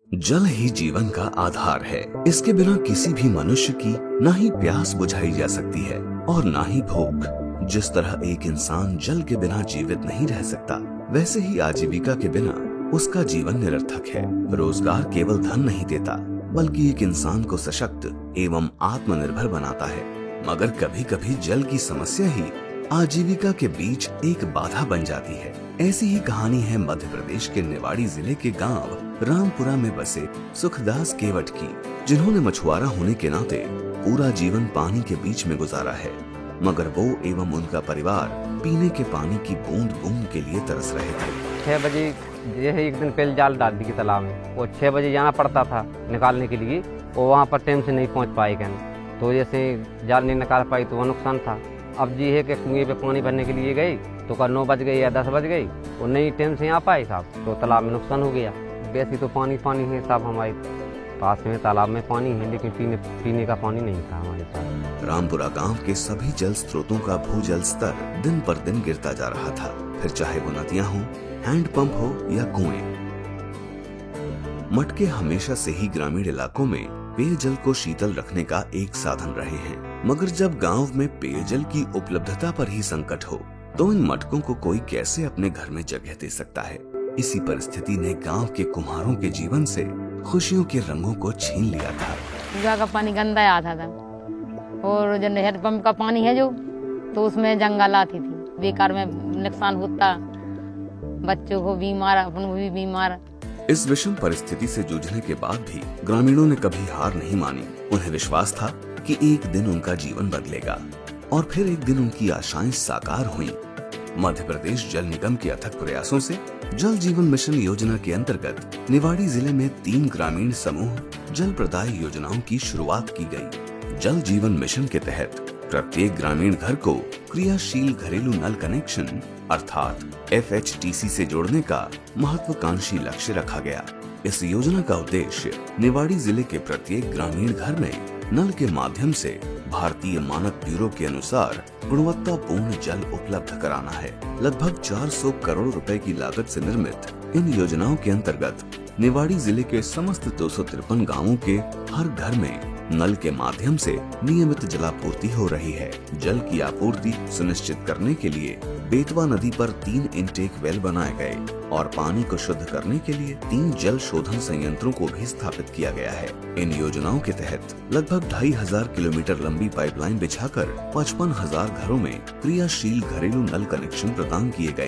जल ही जीवन का आधार है। इसके बिना किसी भी मनुष्य की न ही प्यास बुझाई जा सकती है और न ही भूख। जिस तरह एक इंसान जल के बिना जीवित नहीं रह सकता, वैसे ही आजीविका के बिना उसका जीवन निरर्थक है। रोजगार केवल धन नहीं देता, बल्कि एक इंसान को सशक्त एवं आत्मनिर्भर बनाता है। मगर कभी कभी जल की समस्या ही आजीविका के बीच एक बाधा बन जाती है। ऐसी ही कहानी है मध्य प्रदेश के निवाड़ी जिले के गांव रामपुरा में बसे सुखदास केवट की, जिन्होंने मछुआरा होने के नाते पूरा जीवन पानी के बीच में गुजारा है। मगर वो एवं उनका परिवार पीने के पानी की बूंद बूंद के लिए तरस रहे थे। 6 बजे ये एक दिन पहले जाल डाल दी तालाब में, वो 6 बजे जाना पड़ता था निकालने के लिए। वो वहाँ पर टाइम से नहीं पहुँच पाएगा, तो जैसे जाल नहीं निकाल पाई तो वह नुकसान था। अब जी है कि कुएं पे पानी भरने के लिए गई तो कल 9 बज गई या 10 बज गई, वो नहीं टाइम से आ पाए साहब, तो तालाब में नुकसान हो गया। वैसे तो पानी है साहब, हमारे पास में तालाब में पानी है, लेकिन पीने का पानी नहीं था हमारे पास। रामपुरा गांव के सभी जल स्रोतों का भूजल स्तर दिन पर दिन गिरता जा रहा था, फिर चाहे वो नदियां हो, हैंडपंप हो या कुएं। मटके हमेशा से ही ग्रामीण इलाकों में पेयजल को शीतल रखने का एक साधन रहे हैं। मगर जब गांव में पेयजल की उपलब्धता पर ही संकट हो, तो इन मटकों को कोई कैसे अपने घर में जगह दे सकता है। इसी परिस्थिति ने गांव के कुम्हारों के जीवन से खुशियों के रंगों को छीन लिया था। कुआं का पानी गंदा आता था और जो हैंडपंप का पानी है जो, तो उसमें जंगल आती थी, बेकार में नुकसान होता, बच्चों को बीमार, अपन को भी बीमार। इस विषम परिस्थिति से जूझने के बाद भी ग्रामीणों ने कभी हार नहीं मानी। उन्हें विश्वास था कि एक दिन उनका जीवन बदलेगा, और फिर एक दिन उनकी आशाएं साकार हुईं। मध्य प्रदेश जल निगम के अथक प्रयासों से जल जीवन मिशन योजना के अंतर्गत निवाड़ी जिले में 3 ग्रामीण समूह जल प्रदाय योजनाओं की शुरुआत की गई। जल जीवन मिशन के तहत प्रत्येक ग्रामीण घर को क्रियाशील घरेलू नल कनेक्शन अर्थात FHTC से जोड़ने का महत्वाकांक्षी लक्ष्य रखा गया। इस योजना का उद्देश्य निवाड़ी जिले के प्रत्येक ग्रामीण घर में नल के माध्यम से भारतीय मानक ब्यूरो के अनुसार गुणवत्तापूर्ण जल उपलब्ध कराना है। लगभग 400 करोड़ रुपए की लागत से निर्मित इन योजनाओं के अंतर्गत निवाड़ी जिले के समस्त 253 गांवों के हर घर में नल के माध्यम से नियमित जलापूर्ति हो रही है। जल की आपूर्ति सुनिश्चित करने के लिए बेतवा नदी पर 3 इनटेक वेल बनाए गए और पानी को शुद्ध करने के लिए 3 जल शोधन संयंत्रों को भी स्थापित किया गया है। इन योजनाओं के तहत लगभग 2500 किलोमीटर लंबी पाइपलाइन बिछाकर 55,000 घरों में क्रियाशील घरेलू नल कनेक्शन प्रदान किए गए।